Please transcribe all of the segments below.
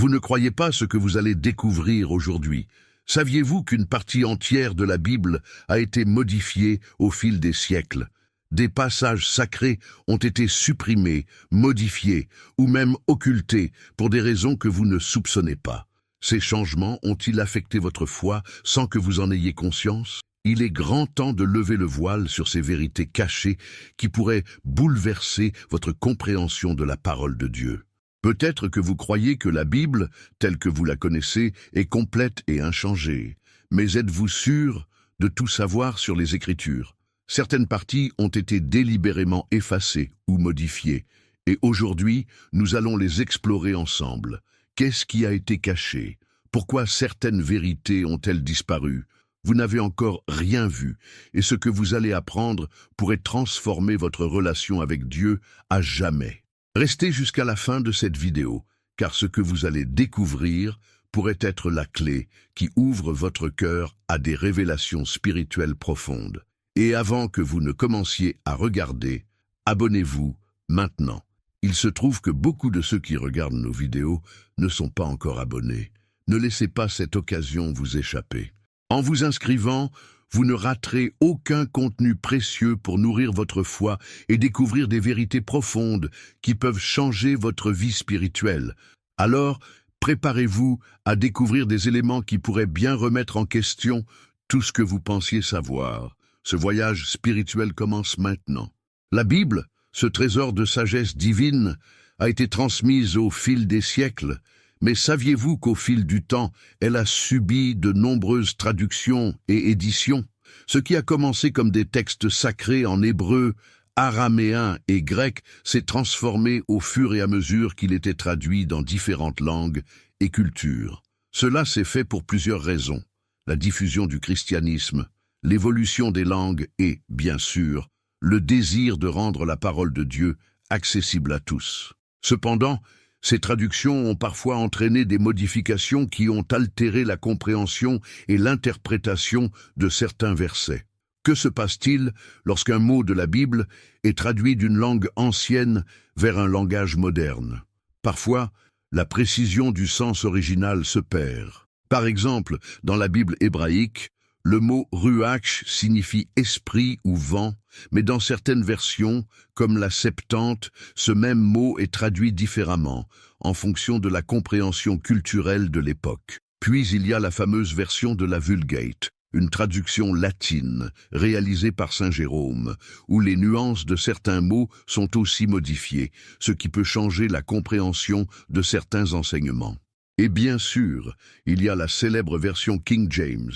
Vous ne croyez pas ce que vous allez découvrir aujourd'hui. Saviez-vous qu'une partie entière de la Bible a été modifiée au fil des siècles? Des passages sacrés ont été supprimés, modifiés ou même occultés pour des raisons que vous ne soupçonnez pas. Ces changements ont-ils affecté votre foi sans que vous en ayez conscience? Il est grand temps de lever le voile sur ces vérités cachées qui pourraient bouleverser votre compréhension de la parole de Dieu. Peut-être que vous croyez que la Bible, telle que vous la connaissez, est complète et inchangée. Mais êtes-vous sûr de tout savoir sur les Écritures? Certaines parties ont été délibérément effacées ou modifiées, et aujourd'hui, nous allons les explorer ensemble. Qu'est-ce qui a été caché? Pourquoi certaines vérités ont-elles disparu? Vous n'avez encore rien vu, et ce que vous allez apprendre pourrait transformer votre relation avec Dieu à jamais. Restez jusqu'à la fin de cette vidéo, car ce que vous allez découvrir pourrait être la clé qui ouvre votre cœur à des révélations spirituelles profondes. Et avant que vous ne commenciez à regarder, abonnez-vous maintenant. Il se trouve que beaucoup de ceux qui regardent nos vidéos ne sont pas encore abonnés. Ne laissez pas cette occasion vous échapper. En vous inscrivant, vous ne raterez aucun contenu précieux pour nourrir votre foi et découvrir des vérités profondes qui peuvent changer votre vie spirituelle. Alors, préparez-vous à découvrir des éléments qui pourraient bien remettre en question tout ce que vous pensiez savoir. Ce voyage spirituel commence maintenant. La Bible, ce trésor de sagesse divine, a été transmise au fil des siècles. Mais saviez-vous qu'au fil du temps, elle a subi de nombreuses traductions et éditions? Ce qui a commencé comme des textes sacrés en hébreu, araméen et grec s'est transformé au fur et à mesure qu'il était traduit dans différentes langues et cultures. Cela s'est fait pour plusieurs raisons. La diffusion du christianisme, l'évolution des langues et, bien sûr, le désir de rendre la parole de Dieu accessible à tous. Cependant, ces traductions ont parfois entraîné des modifications qui ont altéré la compréhension et l'interprétation de certains versets. Que se passe-t-il lorsqu'un mot de la Bible est traduit d'une langue ancienne vers un langage moderne? Parfois, la précision du sens original se perd. Par exemple, dans la Bible hébraïque, le mot « ruach » signifie « esprit » ou « vent », mais dans certaines versions, comme la Septante, ce même mot est traduit différemment, en fonction de la compréhension culturelle de l'époque. Puis il y a la fameuse version de la Vulgate, une traduction latine, réalisée par Saint Jérôme, où les nuances de certains mots sont aussi modifiées, ce qui peut changer la compréhension de certains enseignements. Et bien sûr, il y a la célèbre version King James,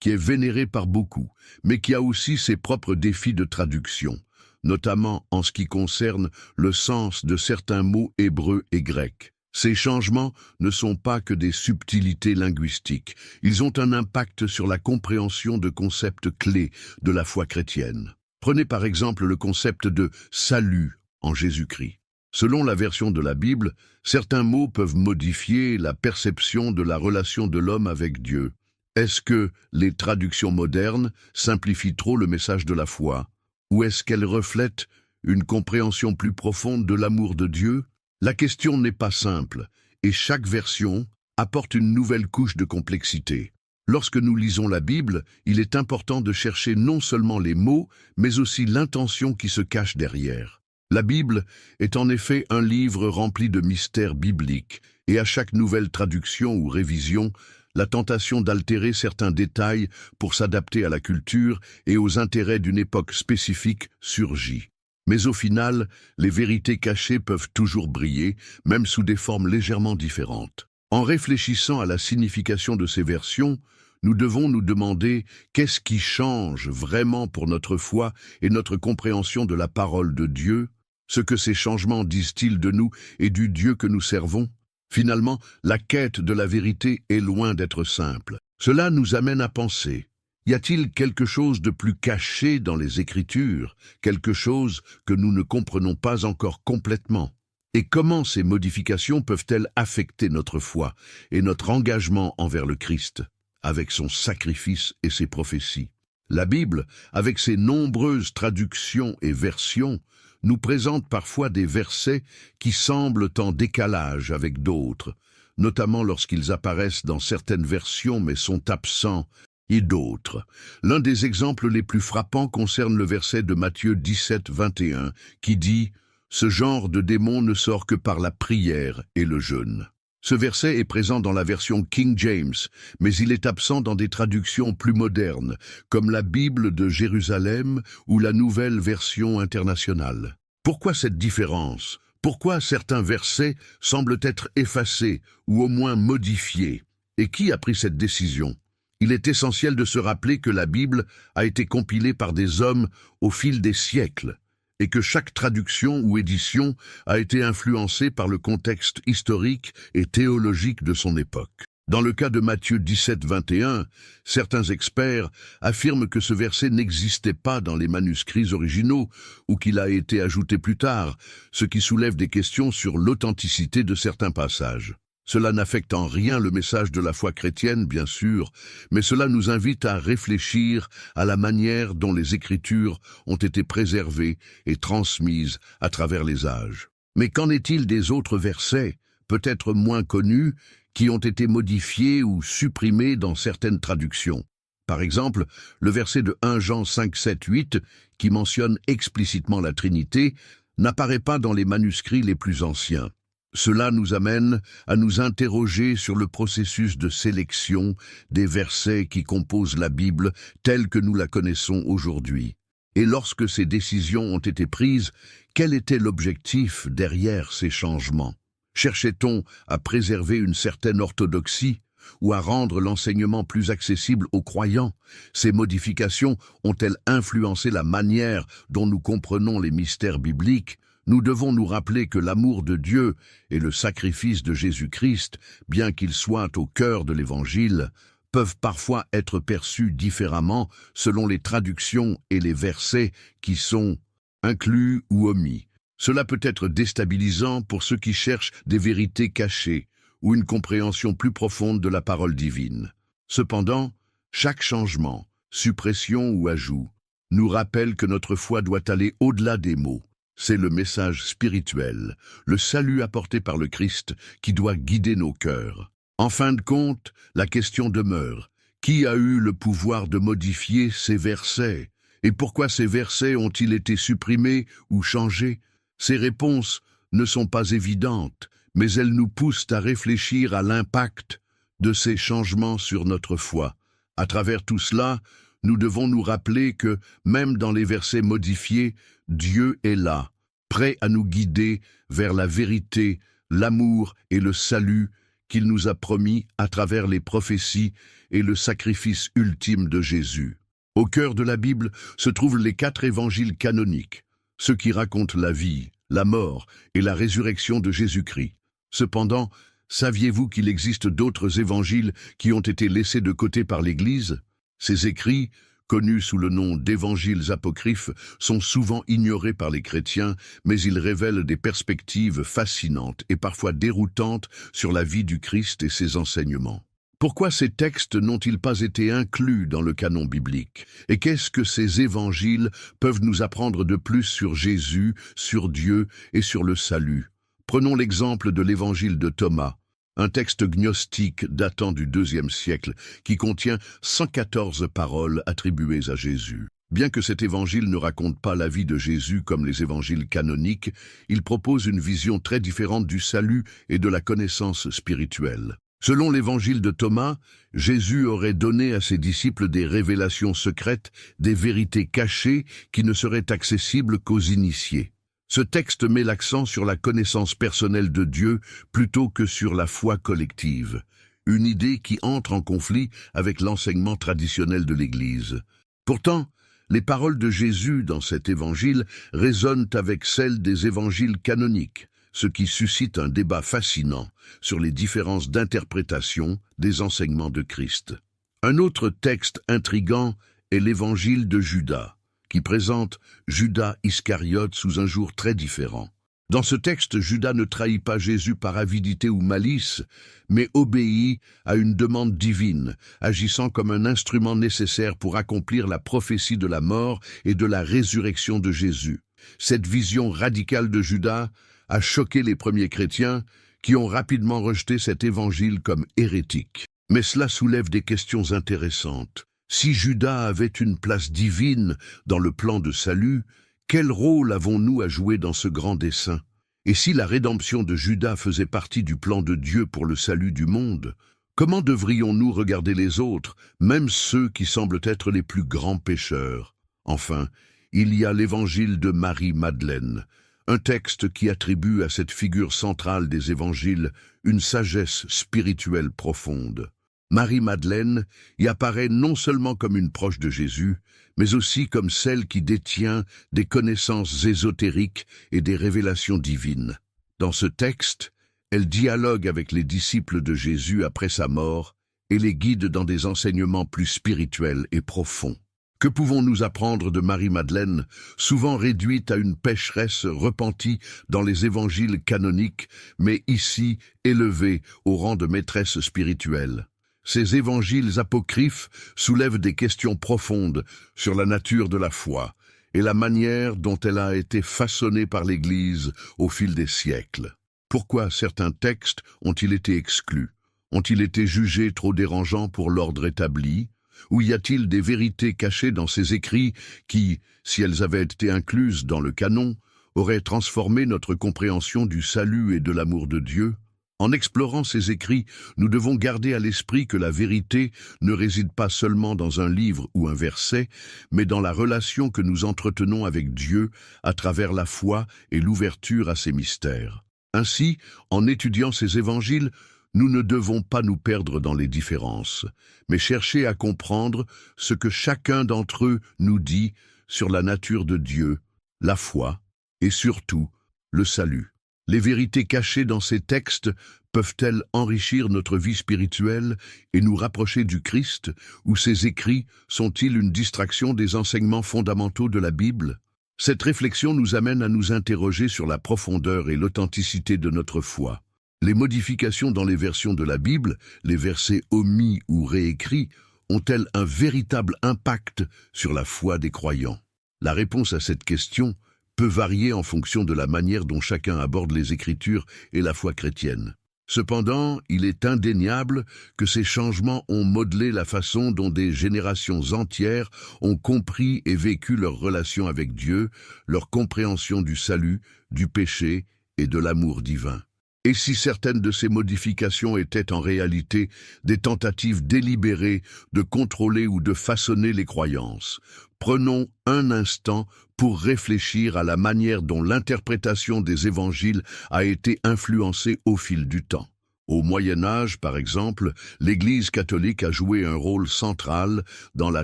qui est vénérée par beaucoup, mais qui a aussi ses propres défis de traduction, notamment en ce qui concerne le sens de certains mots hébreux et grecs. Ces changements ne sont pas que des subtilités linguistiques, ils ont un impact sur la compréhension de concepts clés de la foi chrétienne. Prenez par exemple le concept de « salut » en Jésus-Christ. Selon la version de la Bible, certains mots peuvent modifier la perception de la relation de l'homme avec Dieu. Est-ce que les traductions modernes simplifient trop le message de la foi? Ou est-ce qu'elles reflètent une compréhension plus profonde de l'amour de Dieu? La question n'est pas simple, et chaque version apporte une nouvelle couche de complexité. Lorsque nous lisons la Bible, il est important de chercher non seulement les mots, mais aussi l'intention qui se cache derrière. La Bible est en effet un livre rempli de mystères bibliques, et à chaque nouvelle traduction ou révision, la tentation d'altérer certains détails pour s'adapter à la culture et aux intérêts d'une époque spécifique surgit. Mais au final, les vérités cachées peuvent toujours briller, même sous des formes légèrement différentes. En réfléchissant à la signification de ces versions, nous devons nous demander qu'est-ce qui change vraiment pour notre foi et notre compréhension de la parole de Dieu. Ce que ces changements disent-ils de nous et du Dieu que nous servons? Finalement, la quête de la vérité est loin d'être simple. Cela nous amène à penser, y a-t-il quelque chose de plus caché dans les Écritures, quelque chose que nous ne comprenons pas encore complètement? Et comment ces modifications peuvent-elles affecter notre foi et notre engagement envers le Christ, avec son sacrifice et ses prophéties? La Bible, avec ses nombreuses traductions et versions, nous présente parfois des versets qui semblent en décalage avec d'autres. notamment lorsqu'ils apparaissent dans certaines versions mais sont absents, et d'autres. L'un des exemples les plus frappants concerne le verset de Matthieu 17, 21, qui dit « Ce genre de démon ne sort que par la prière et le jeûne ». Ce verset est présent dans la version King James, mais il est absent dans des traductions plus modernes, comme la Bible de Jérusalem ou la Nouvelle Version internationale. Pourquoi cette différence? Pourquoi certains versets semblent être effacés ou au moins modifiés? Et qui a pris cette décision? Il est essentiel de se rappeler que la Bible a été compilée par des hommes au fil des siècles, et que chaque traduction ou édition a été influencée par le contexte historique et théologique de son époque. Dans le cas de Matthieu 17, 21, certains experts affirment que ce verset n'existait pas dans les manuscrits originaux ou qu'il a été ajouté plus tard, ce qui soulève des questions sur l'authenticité de certains passages. Cela n'affecte en rien le message de la foi chrétienne, bien sûr, mais cela nous invite à réfléchir à la manière dont les Écritures ont été préservées et transmises à travers les âges. Mais qu'en est-il des autres versets, peut-être moins connus, qui ont été modifiés ou supprimés dans certaines traductions? Par exemple, le verset de 1 Jean 5, 7, 8, qui mentionne explicitement la Trinité, n'apparaît pas dans les manuscrits les plus anciens. Cela nous amène à nous interroger sur le processus de sélection des versets qui composent la Bible telle que nous la connaissons aujourd'hui. Et lorsque ces décisions ont été prises, quel était l'objectif derrière ces changements? Cherchait-on à préserver une certaine orthodoxie ou à rendre l'enseignement plus accessible aux croyants? Ces modifications ont-elles influencé la manière dont nous comprenons les mystères bibliques? Nous devons nous rappeler que l'amour de Dieu et le sacrifice de Jésus-Christ, bien qu'ils soient au cœur de l'Évangile, peuvent parfois être perçus différemment selon les traductions et les versets qui sont inclus ou omis. Cela peut être déstabilisant pour ceux qui cherchent des vérités cachées ou une compréhension plus profonde de la parole divine. Cependant, chaque changement, suppression ou ajout, nous rappelle que notre foi doit aller au-delà des mots. C'est le message spirituel, le salut apporté par le Christ qui doit guider nos cœurs. En fin de compte, la question demeure, qui a eu le pouvoir de modifier ces versets? Et pourquoi ces versets ont-ils été supprimés ou changés? Ces réponses ne sont pas évidentes, mais elles nous poussent à réfléchir à l'impact de ces changements sur notre foi. À travers tout cela, nous devons nous rappeler que, même dans les versets modifiés, Dieu est là, prêt à nous guider vers la vérité, l'amour et le salut qu'il nous a promis à travers les prophéties et le sacrifice ultime de Jésus. Au cœur de la Bible se trouvent les 4 évangiles canoniques, ceux qui racontent la vie, la mort et la résurrection de Jésus-Christ. Cependant, saviez-vous qu'il existe d'autres évangiles qui ont été laissés de côté par l'Église? Ces écrits, connus sous le nom d'évangiles apocryphes, sont souvent ignorés par les chrétiens, mais ils révèlent des perspectives fascinantes et parfois déroutantes sur la vie du Christ et ses enseignements. Pourquoi ces textes n'ont-ils pas été inclus dans le canon biblique? Et qu'est-ce que ces évangiles peuvent nous apprendre de plus sur Jésus, sur Dieu et sur le salut? Prenons l'exemple de l'évangile de Thomas, un texte gnostique datant du IIe siècle qui contient 114 paroles attribuées à Jésus. Bien que cet évangile ne raconte pas la vie de Jésus comme les évangiles canoniques, il propose une vision très différente du salut et de la connaissance spirituelle. Selon l'évangile de Thomas, Jésus aurait donné à ses disciples des révélations secrètes, des vérités cachées qui ne seraient accessibles qu'aux initiés. Ce texte met l'accent sur la connaissance personnelle de Dieu plutôt que sur la foi collective, une idée qui entre en conflit avec l'enseignement traditionnel de l'Église. Pourtant, les paroles de Jésus dans cet évangile résonnent avec celles des évangiles canoniques, ce qui suscite un débat fascinant sur les différences d'interprétation des enseignements de Christ. Un autre texte intrigant est l'évangile de Judas, qui présente Judas Iscariote sous un jour très différent. Dans ce texte, Judas ne trahit pas Jésus par avidité ou malice, mais obéit à une demande divine, agissant comme un instrument nécessaire pour accomplir la prophétie de la mort et de la résurrection de Jésus. Cette vision radicale de Judas a choqué les premiers chrétiens, qui ont rapidement rejeté cet évangile comme hérétique. Mais cela soulève des questions intéressantes. Si Judas avait une place divine dans le plan de salut, quel rôle avons-nous à jouer dans ce grand dessein? Et si la rédemption de Judas faisait partie du plan de Dieu pour le salut du monde, comment devrions-nous regarder les autres, même ceux qui semblent être les plus grands pécheurs? Enfin, il y a l'évangile de Marie-Madeleine, un texte qui attribue à cette figure centrale des évangiles une sagesse spirituelle profonde. Marie-Madeleine y apparaît non seulement comme une proche de Jésus, mais aussi comme celle qui détient des connaissances ésotériques et des révélations divines. Dans ce texte, elle dialogue avec les disciples de Jésus après sa mort et les guide dans des enseignements plus spirituels et profonds. Que pouvons-nous apprendre de Marie-Madeleine, souvent réduite à une pécheresse repentie dans les évangiles canoniques, mais ici élevée au rang de maîtresse spirituelle? Ces évangiles apocryphes soulèvent des questions profondes sur la nature de la foi et la manière dont elle a été façonnée par l'Église au fil des siècles. Pourquoi certains textes ont-ils été exclus? Ont-ils été jugés trop dérangeants pour l'ordre établi? Ou y a-t-il des vérités cachées dans ces écrits qui, si elles avaient été incluses dans le canon, auraient transformé notre compréhension du salut et de l'amour de Dieu? En explorant ces écrits, nous devons garder à l'esprit que la vérité ne réside pas seulement dans un livre ou un verset, mais dans la relation que nous entretenons avec Dieu à travers la foi et l'ouverture à ses mystères. Ainsi, en étudiant ces évangiles, nous ne devons pas nous perdre dans les différences, mais chercher à comprendre ce que chacun d'entre eux nous dit sur la nature de Dieu, la foi et surtout le salut. Les vérités cachées dans ces textes peuvent-elles enrichir notre vie spirituelle et nous rapprocher du Christ, ou ces écrits sont-ils une distraction des enseignements fondamentaux de la Bible? Cette réflexion nous amène à nous interroger sur la profondeur et l'authenticité de notre foi. Les modifications dans les versions de la Bible, les versets omis ou réécrits, ont-elles un véritable impact sur la foi des croyants? La réponse à cette question peut varier en fonction de la manière dont chacun aborde les Écritures et la foi chrétienne. Cependant, il est indéniable que ces changements ont modelé la façon dont des générations entières ont compris et vécu leur relation avec Dieu, leur compréhension du salut, du péché et de l'amour divin. Et si certaines de ces modifications étaient en réalité des tentatives délibérées de contrôler ou de façonner les croyances, prenons un instant pour réfléchir à la manière dont l'interprétation des évangiles a été influencée au fil du temps. Au Moyen Âge, par exemple, l'Église catholique a joué un rôle central dans la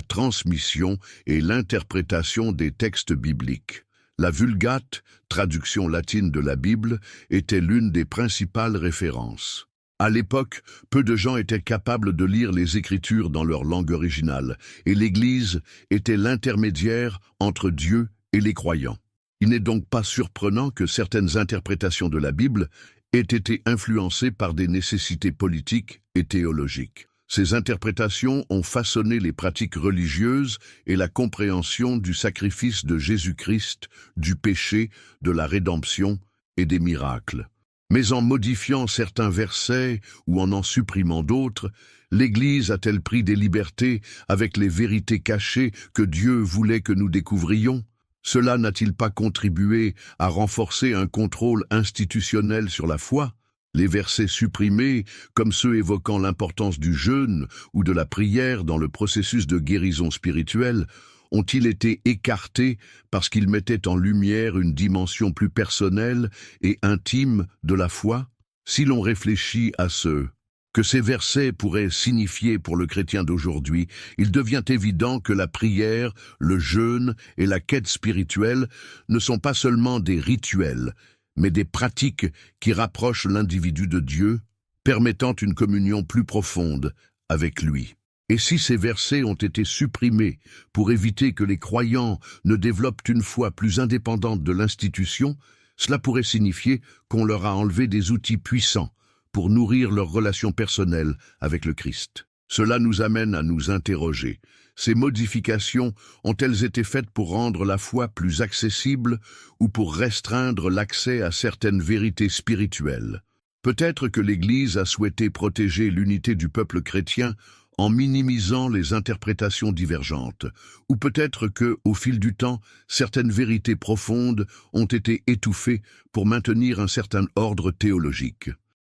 transmission et l'interprétation des textes bibliques. La Vulgate, traduction latine de la Bible, était l'une des principales références. À l'époque, peu de gens étaient capables de lire les Écritures dans leur langue originale, et l'Église était l'intermédiaire entre Dieu et les croyants. Il n'est donc pas surprenant que certaines interprétations de la Bible aient été influencées par des nécessités politiques et théologiques. Ces interprétations ont façonné les pratiques religieuses et la compréhension du sacrifice de Jésus-Christ, du péché, de la rédemption et des miracles. Mais en modifiant certains versets ou en supprimant d'autres, l'Église a-t-elle pris des libertés avec les vérités cachées que Dieu voulait que nous découvrions? Cela n'a-t-il pas contribué à renforcer un contrôle institutionnel sur la foi? Les versets supprimés, comme ceux évoquant l'importance du jeûne ou de la prière dans le processus de guérison spirituelle, ont-ils été écartés parce qu'ils mettaient en lumière une dimension plus personnelle et intime de la foi? Si l'on réfléchit à ce que ces versets pourraient signifier pour le chrétien d'aujourd'hui, il devient évident que la prière, le jeûne et la quête spirituelle ne sont pas seulement des rituels, mais des pratiques qui rapprochent l'individu de Dieu, permettant une communion plus profonde avec lui. Et si ces versets ont été supprimés pour éviter que les croyants ne développent une foi plus indépendante de l'institution, cela pourrait signifier qu'on leur a enlevé des outils puissants pour nourrir leur relation personnelle avec le Christ. Cela nous amène à nous interroger. Ces modifications ont-elles été faites pour rendre la foi plus accessible ou pour restreindre l'accès à certaines vérités spirituelles? Peut-être que l'Église a souhaité protéger l'unité du peuple chrétien en minimisant les interprétations divergentes, ou peut-être que, au fil du temps, certaines vérités profondes ont été étouffées pour maintenir un certain ordre théologique.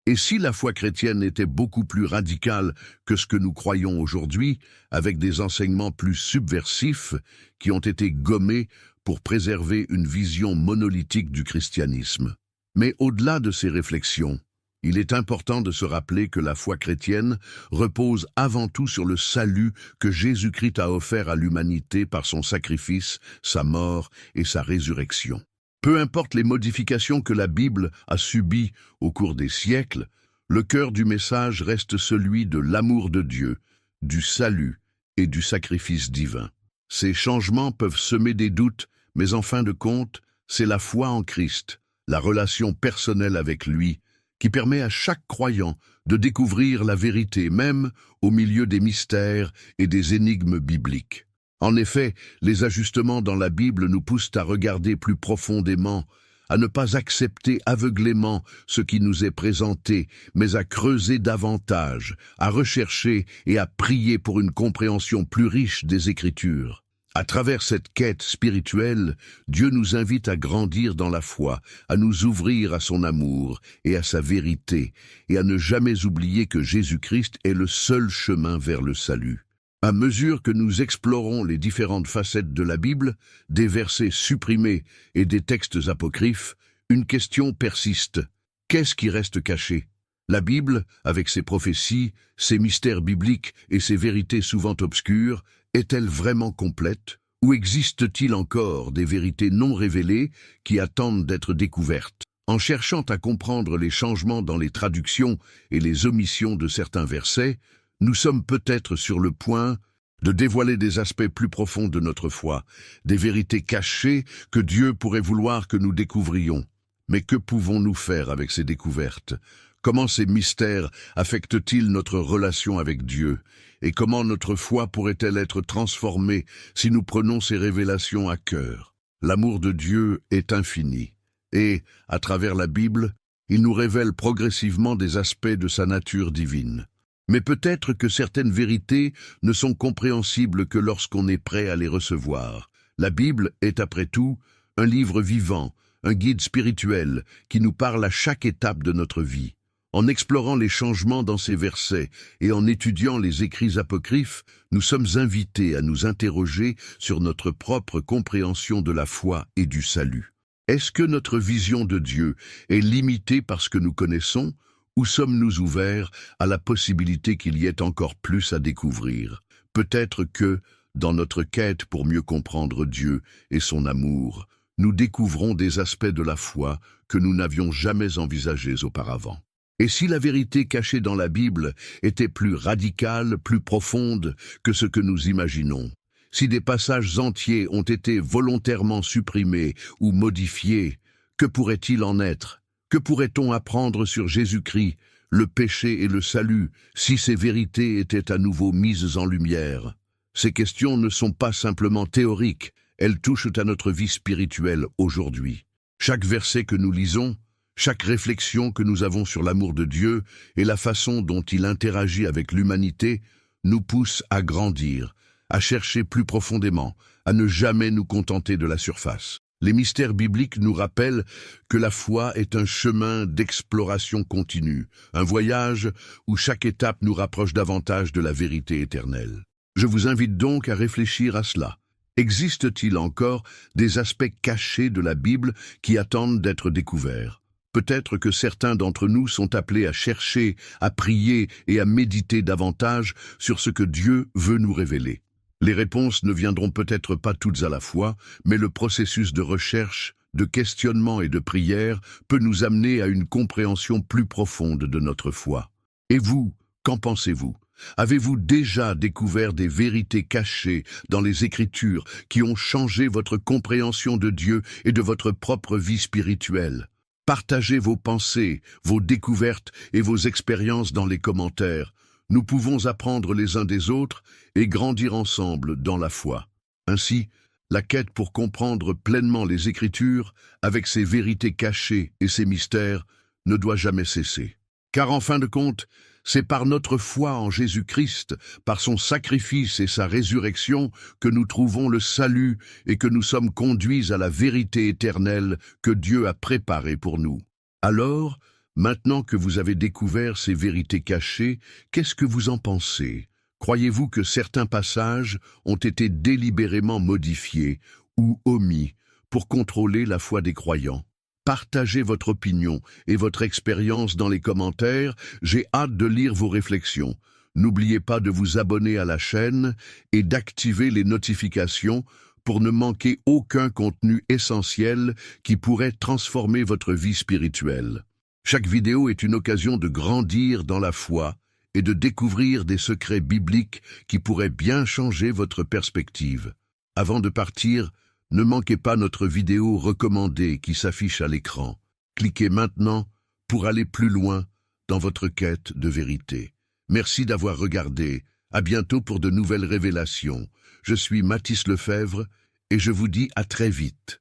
Et si la foi chrétienne était beaucoup plus radicale que ce que nous croyons aujourd'hui, avec des enseignements plus subversifs qui ont été gommés pour préserver une vision monolithique du christianisme. Mais au-delà de ces réflexions, il est important de se rappeler que la foi chrétienne repose avant tout sur le salut que Jésus-Christ a offert à l'humanité par son sacrifice, sa mort et sa résurrection. Peu importe les modifications que la Bible a subies au cours des siècles, le cœur du message reste celui de l'amour de Dieu, du salut et du sacrifice divin. Ces changements peuvent semer des doutes, mais en fin de compte, c'est la foi en Christ, la relation personnelle avec lui, qui permet à chaque croyant de découvrir la vérité même au milieu des mystères et des énigmes bibliques. En effet, les ajustements dans la Bible nous poussent à regarder plus profondément, à ne pas accepter aveuglément ce qui nous est présenté, mais à creuser davantage, à rechercher et à prier pour une compréhension plus riche des Écritures. À travers cette quête spirituelle, Dieu nous invite à grandir dans la foi, à nous ouvrir à son amour et à sa vérité, et à ne jamais oublier que Jésus-Christ est le seul chemin vers le salut. À mesure que nous explorons les différentes facettes de la Bible, des versets supprimés et des textes apocryphes, une question persiste. Qu'est-ce qui reste caché? La Bible, avec ses prophéties, ses mystères bibliques et ses vérités souvent obscures, est-elle vraiment complète? Ou existe-t-il encore des vérités non révélées qui attendent d'être découvertes? En cherchant à comprendre les changements dans les traductions et les omissions de certains versets, nous sommes peut-être sur le point de dévoiler des aspects plus profonds de notre foi, des vérités cachées que Dieu pourrait vouloir que nous découvrions. Mais que pouvons-nous faire avec ces découvertes? Comment ces mystères affectent-ils notre relation avec Dieu? Et comment notre foi pourrait-elle être transformée si nous prenons ces révélations à cœur? L'amour de Dieu est infini. Et, à travers la Bible, il nous révèle progressivement des aspects de sa nature divine. Mais peut-être que certaines vérités ne sont compréhensibles que lorsqu'on est prêt à les recevoir. La Bible est, après tout, un livre vivant, un guide spirituel qui nous parle à chaque étape de notre vie. En explorant les changements dans ces versets et en étudiant les écrits apocryphes, nous sommes invités à nous interroger sur notre propre compréhension de la foi et du salut. Est-ce que notre vision de Dieu est limitée par ce que nous connaissons, ou sommes-nous ouverts à la possibilité qu'il y ait encore plus à découvrir? Peut-être que, dans notre quête pour mieux comprendre Dieu et son amour, nous découvrons des aspects de la foi que nous n'avions jamais envisagés auparavant. Et si la vérité cachée dans la Bible était plus radicale, plus profonde que ce que nous imaginons, si des passages entiers ont été volontairement supprimés ou modifiés, que pourrait-il en être? Que pourrait-on apprendre sur Jésus-Christ, le péché et le salut, si ces vérités étaient à nouveau mises en lumière? Ces questions ne sont pas simplement théoriques, elles touchent à notre vie spirituelle aujourd'hui. Chaque verset que nous lisons, chaque réflexion que nous avons sur l'amour de Dieu et la façon dont il interagit avec l'humanité nous pousse à grandir, à chercher plus profondément, à ne jamais nous contenter de la surface. Les mystères bibliques nous rappellent que la foi est un chemin d'exploration continue, un voyage où chaque étape nous rapproche davantage de la vérité éternelle. Je vous invite donc à réfléchir à cela. Existe-t-il encore des aspects cachés de la Bible qui attendent d'être découverts? Peut-être que certains d'entre nous sont appelés à chercher, à prier et à méditer davantage sur ce que Dieu veut nous révéler. Les réponses ne viendront peut-être pas toutes à la fois, mais le processus de recherche, de questionnement et de prière peut nous amener à une compréhension plus profonde de notre foi. Et vous, qu'en pensez-vous? Avez-vous déjà découvert des vérités cachées dans les Écritures qui ont changé votre compréhension de Dieu et de votre propre vie spirituelle? Partagez vos pensées, vos découvertes et vos expériences dans les commentaires. Nous pouvons apprendre les uns des autres et grandir ensemble dans la foi. Ainsi, la quête pour comprendre pleinement les Écritures, avec ses vérités cachées et ses mystères, ne doit jamais cesser. Car en fin de compte, c'est par notre foi en Jésus-Christ, par son sacrifice et sa résurrection, que nous trouvons le salut et que nous sommes conduits à la vérité éternelle que Dieu a préparée pour nous. Alors, maintenant que vous avez découvert ces vérités cachées, qu'est-ce que vous en pensez? Croyez-vous que certains passages ont été délibérément modifiés ou omis pour contrôler la foi des croyants? Partagez votre opinion et votre expérience dans les commentaires, j'ai hâte de lire vos réflexions. N'oubliez pas de vous abonner à la chaîne et d'activer les notifications pour ne manquer aucun contenu essentiel qui pourrait transformer votre vie spirituelle. Chaque vidéo est une occasion de grandir dans la foi et de découvrir des secrets bibliques qui pourraient bien changer votre perspective. Avant de partir, ne manquez pas notre vidéo recommandée qui s'affiche à l'écran. Cliquez maintenant pour aller plus loin dans votre quête de vérité. Merci d'avoir regardé. À bientôt pour de nouvelles révélations. Je suis Mathis Lefebvre et je vous dis à très vite.